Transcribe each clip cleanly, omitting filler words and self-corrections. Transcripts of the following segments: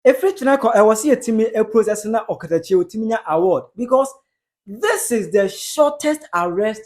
Every Chinako, I was here to me a process na Okatakyie Timinha award because this is the shortest arrest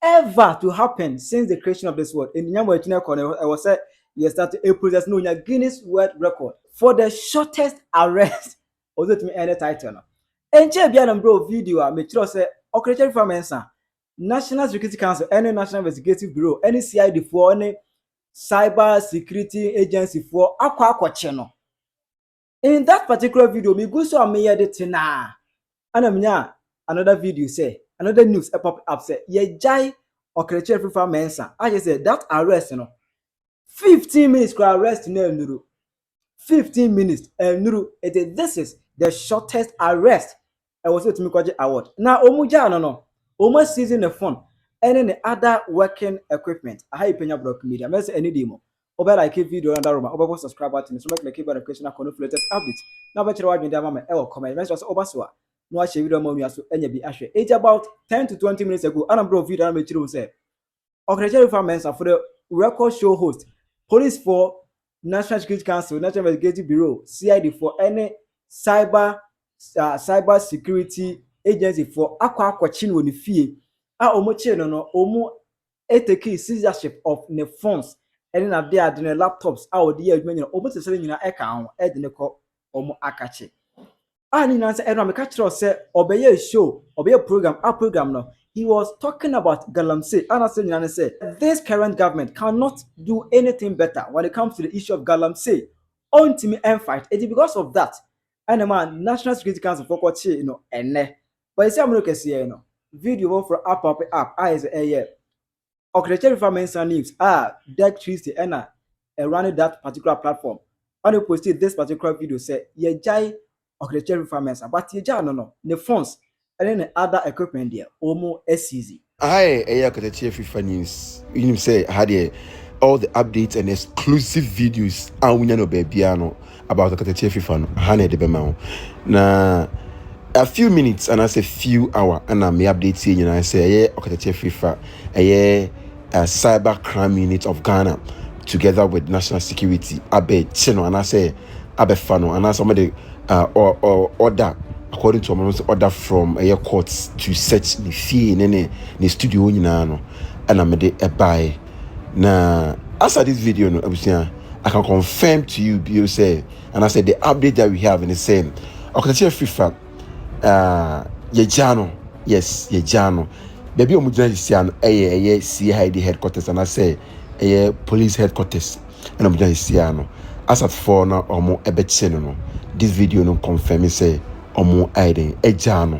ever to happen since the creation of this world. In Nyambo Chinako, I was said you started a process no Guinness World Record for the shortest arrest. Although to me any title. And Chebian bro video I make sure say Okatakyie Afrifa mensa National Security Council, any National Investigative Bureau, any CID for any Cyber Security Agency for aqua channel. In that particular video, me go so me hear it na. And another video say, another news pop up say, ye jai Okatakyie Afrifa mensa. I just said that arrest, 15 minutes for arrest nuru. 15 minutes nuru. This is the shortest arrest. I was to me award. Now omuja no. Almost seizing the phone and any other working equipment. I have Penyah block media. Mess any demo. Over like a video and room. Over subscribe button. So make keep notification on the latest updates. Now bet you watching them. I comment. Mess over so. No I share video more so any be actually. It's about 10 to 20 minutes ago. And I'm bro video and make you say. Okatakyie Afrifa mensa for the record show host. Police for National Security Council, National Investigative Bureau, CID for any cyber security agency for aqua chin when fee a omoche no omo etake censorship of the phones and na there the laptops a odi adwuma nyina omo sese nyina e ka ho e de ne ko omo akache ani na say e no me ka kire say obeye show obeye program no he was talking about galamsey and say nyina say this current government cannot do anything better when it comes to the issue of galamsey until me end fight it is because of that and man National Security Council for kwache ene. But it's a see video for app. I is a year. Okatakyie Afrifa mensa news. That Tuesday and running that particular platform. When you posted this particular video, say ye jai Okatakyie Afrifa mensa, but ye jai no the phones and then the other equipment there almost as easy. Hi, Okatakyie Afrifa news. You say had all the updates and exclusive videos. And we know baby about Okatakyie Afrifa no. Hane de bema na. A few minutes and I say few hours and I may update you and I say yeah Okatakyie Afrifa a cyber crime unit of Ghana together with national security abe chino and I say abe fano and I somebody or order according to order from a courts to search the fee in any studio no and I made a buy now after this video no I can confirm to you say and I said the update that we have in the same Okatakyie Afrifa Yejano, yes, Yejano. Baby Omujana Isiano, CID headquarters, and I say police headquarters, and Omujana Isiano. As at 4 now, Omo Ebecheno. This video no confirm say Omo Aiden, Ejano.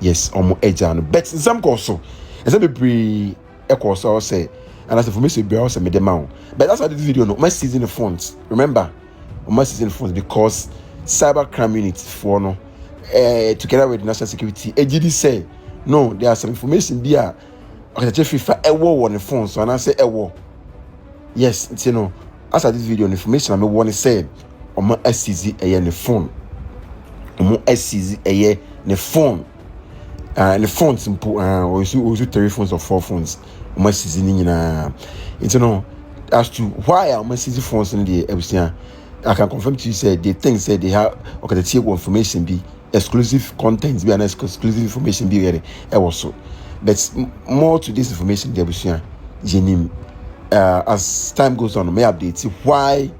Yes, Omo Ejano. But in some also, as I be also say, and as information be also made them out. But that's why this video no, my season the phones. Remember, my season the phones because cyber crime unit for no. Together with national security, AGD say no, there are some information there. Okatakyie Afrifa a war on the phone, so and I say a war. Yes, it's after this video, information I want to say on my SCZ a the phone. On my SCZ a the phone. And the phone simple. Also 3 phones or 4 phones. On my SCZ it's as to why on my SCZ phones in the everything. I can confirm to you say they think say they have Okatakyie information be. Exclusive contents be an exclusive information be very also but more to this information there we as time goes on may update why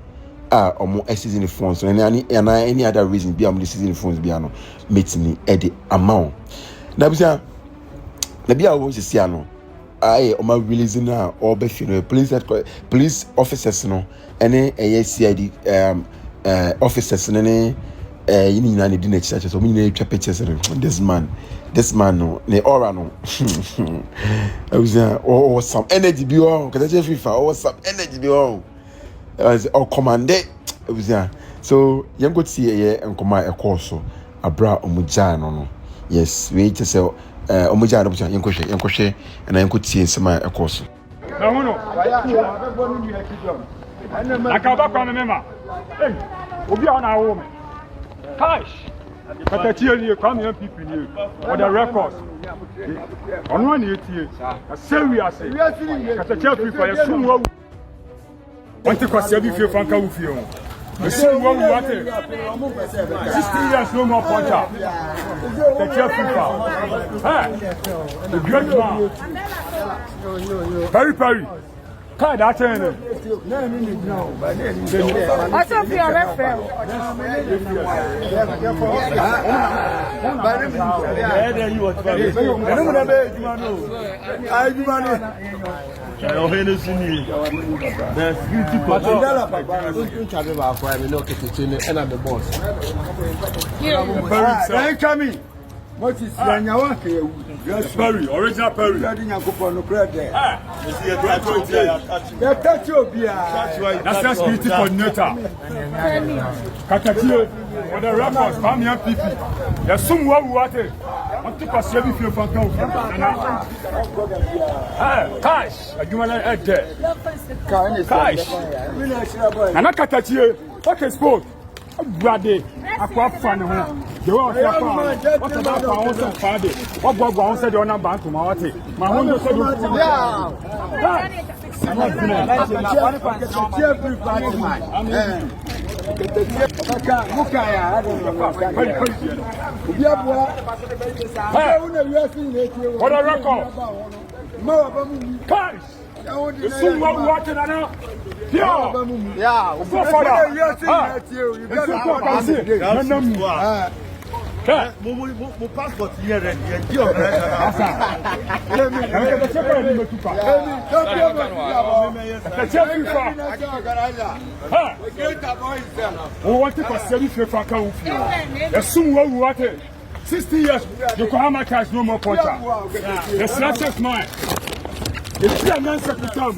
or more in the phones and any other reason be this season phones be meeting at the amount now the be our voice I am releasing now or police officers any CID officers you need to do next so we need to pictures this man no the aura no I was or some energy be on Okatakyie Afrifa or some energy be on as or commanded I was so you go see here and come a course abra omuja no yes we just say omuja no yanko and I could see some a course na hono akaba kwa mema obi a na wo Cash. Okatakyie come here people here for the records. On one year, a serious Okatakyie Afrifa. You soon want to cross your view from Kawufio. Listen, what we want it. 16 years no more puncher. Okatakyie Afrifa. Hey, the great man. Perry. Card that turn. What's up your reference? Perry, original Perry. That's the security coordinator. Okatakyie, for the records, Penyah people. There's someone who want it. Want to pass every few from town. Cash, I do want to there. Cash. And Okatakyie, what is sport? Brady, aqua fan. The one what about our own father? What God said on a bank to my my home said, what a record! Guys! You see what we're watching now? Yeah, passport here and we want to pass 60 years, Yokohama has no more puncher. The snatcher's mine. It's a man secretary.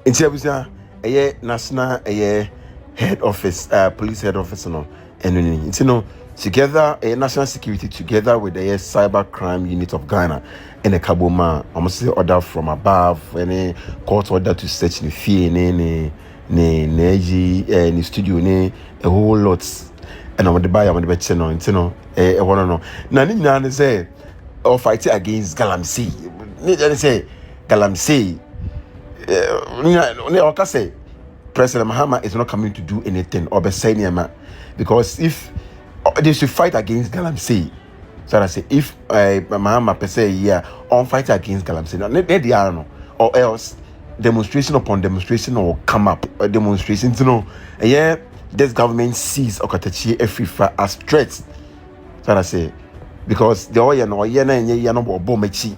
Nti abusia national head office police head office no enuni nti no together national security together with the cyber crime unit of Ghana and a kaboma almost order from above any court order to search the fee ni studio ni a whole lot and I'm the buy I'm the better no nti no one no na ni nyina say or fight against galamsey ni say galamsey President Mahama is not coming to do anything or be saying because if they should fight against galamsey, so I say if Mahama per se on fight against galamsey, they are no, or else demonstration upon demonstration will come up demonstrations, this government sees Okatakyie Afrifa as threats. So I say because the oil no bombechi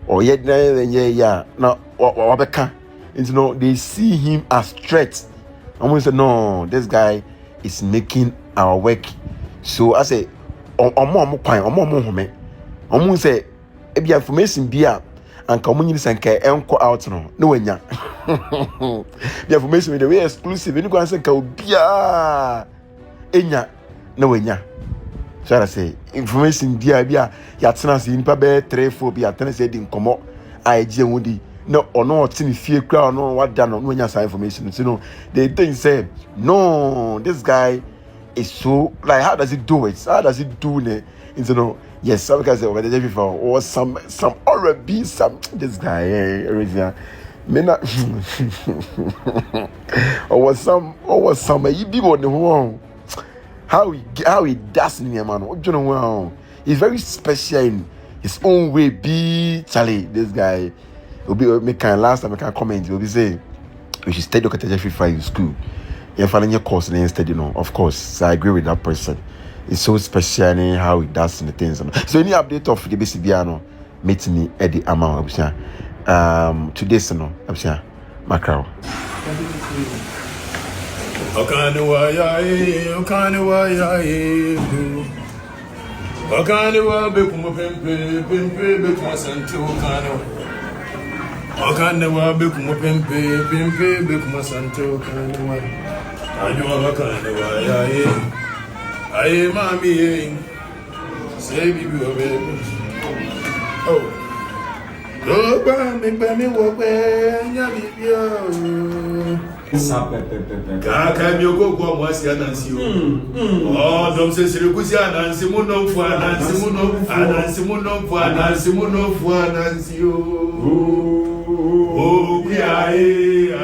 or yet no wabeka. They see him as threat. I'm going to say, no, this guy is making our work. So I say, I'm going to say, if you information be up and community and care out no enya. The information with the way exclusive, you go and say, enya no. So I say, information be up, yatsana si nipa be 3-4 be atene say din komo IG wudi. No, or no, it's in fear crowd, no, what done, no, information. They think, say, no, this guy is so, like, how does he do it? How does he do it? Yes, some guys say, okay, before, or some R&B, this guy, or some, you be on the wrong. How he does in your man, what you know, he's very special in his own way, Charlie, this guy. Last time I can comment, will be say we should study Okatakyie Afrifa in school. You're finding your course and study, of course. So I agree with that person. It's so special in how he does the things. So any update of the BCBiano, meet me at the amount today's Macau. Okanawa bekumo pempe bekuma santo kanwa anywa bakanawa yae aye mami say bibi obe oh go ba me wo pe nya bibio Kaka mi go go mo asia nansi o. Oh, dom se sire kusi anansi mu no fu anansi mu no anansi mu no fu anansi mu no fu anansi o. Oh, ai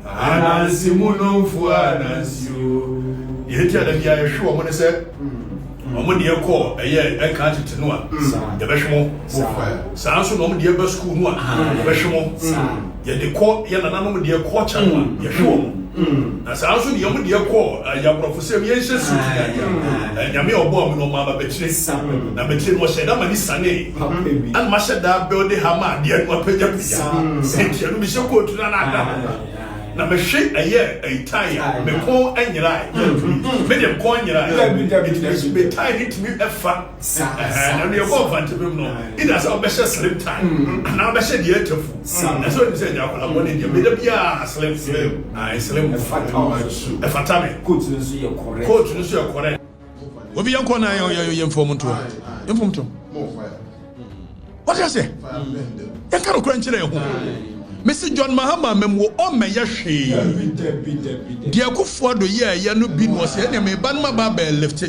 anansi mu no fu anansi o. Ye ti ada bia ye hwe o mo ne se omo de ekọ eye eka tete no a ye behwemo saa so no omo de ba school no a ye behwemo ye de kọ ye nana no de ekọ cha no a ye hwe na saa so de omo de ekọ ya professor ye hye suit ya nyame obo omo no ma ba betire na betire no hye da mani sane an ma hye da build hama de no apagya pagya se no mi hye coat na na me hwe eye tie me ko anyira me dem ko anyira it be tie it me efa na me go vant be no it as obesha slim tie na obesha de etofu na so say ja kola mo ne me da bia slim slim efata me coach nso ye correct obi yanko na ye inform to what do you say ya karo kran chire ho Mr. John Mahama memwo o meye hwe dia kufo do ye no bi no se ne me ban ma ba ba lift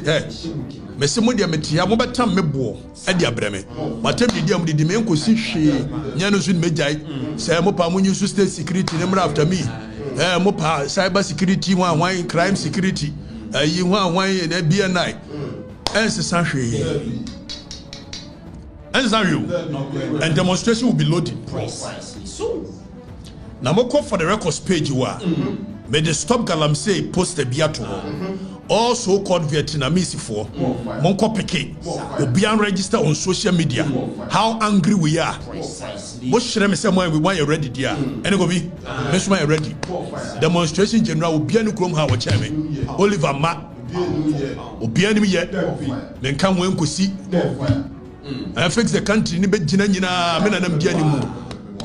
mesi mo dia metia mo betam mebo e dia breme matem dia mo di me nkosi hwe nya no so ne mejai say mo pa mo nyu state security ne mra after me mo pa cyber security wan crime security yi wan na BNI ensa hwe and demonstration will be loaded precisely so now mo call for the records page wa may the stop galamsey post a biato all so called Vietnamese for mon copy obi an register on social media how angry we are mo shire me say mo we want you ready there and go be me so ready demonstration general obi an krom ha wo cheme Oliver Ma obi an mi ye me kan wen kosi I fix the country ni be gina nyina me na nam dia ni mu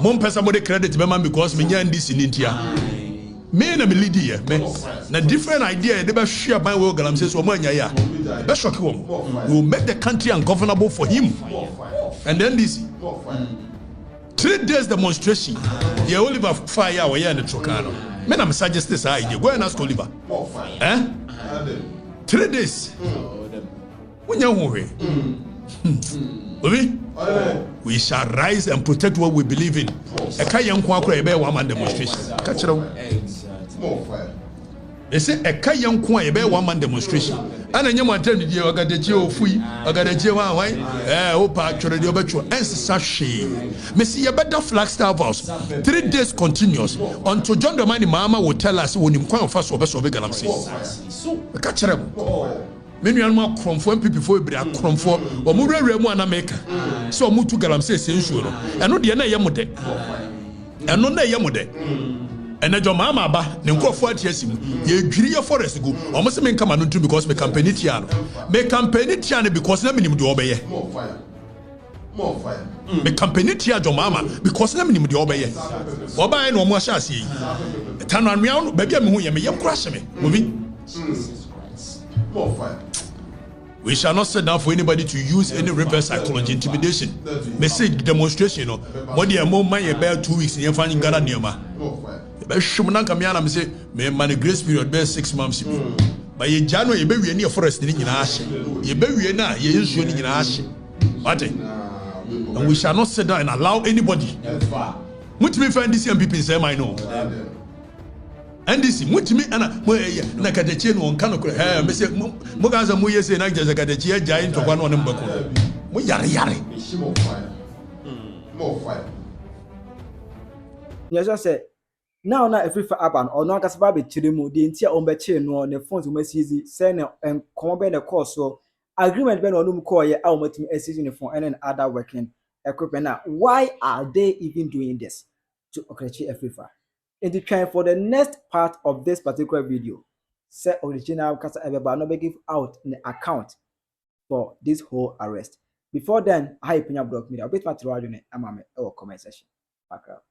mom pesa mo de credit be man because me nya ndisi ni ntia me na me lead here me na different idea they be share by we galamsey so mo anya ya be shock him we will make the country ungovernable for him and then this 3 days demonstration the Oliver fire we here in Trokano me na me suggest this idea go and ask Oliver 3 days wonya ho we we shall rise and protect what we believe in. A kayan kwa ebe one man demonstration. Kachiro. They say a kayan kwa ebe one man demonstration. Ana nyama tell di ogadeje ofui, ogadeje wan wan opa twere di obetwo ensesa hwe. Me see better Flagstaff House 3 days continuous until John Dramani Mahama will tell us wonim kwan ofa so obeso galamsey. So kachiro. Many animal cromfo people for bra cromfo o mu rewre mu ana make so mu tu galamsey sensuo no eno de na yemode eno na yemode ena jo mama ba ne nkrofo atiasim ye dwiri ye forest go o mo se me nka ma no because me company tia no because na minim de obeye more fire me company tia jo mama because na minim de obeye oba na o mo ahya ase yi tanu anua no ba bia me hu ye me ye kura hye me mobi more fire. We shall not sit down for anybody to use any reverse psychology intimidation. Me say demonstration no. More than more man about 2 weeks in finding Ghana neoma. Be shum na kam ya na me say me man grace period be 6 months bi. But ye January ye be wie ne forest ni nyina ahye. Ye be wie na ye nsuo ni nyina ahye. What? And we shall not sit down and allow anybody. Mutimi find this young people say I know. And this mutimi ana na kadechie no nka no me say mo ganza mo yese na jaza kadechie jai ntokwa no ne mbako mo yare more fire yes say now na Afrifa aban or no akasa ba be chiremu de ntia on be chire no ne phones mo seize say na enkomo be the course so agreement be no no call ye a o matimi seize ne phone and other working equipment. Now why are they even doing this to Okatakyie Afrifa? In the trying for the next part of this particular video, say original Kasa Ebeba no be give out the account for this whole arrest. Before then, I Penyah block me. I'll bet my radio ne amame or comment section. Back up.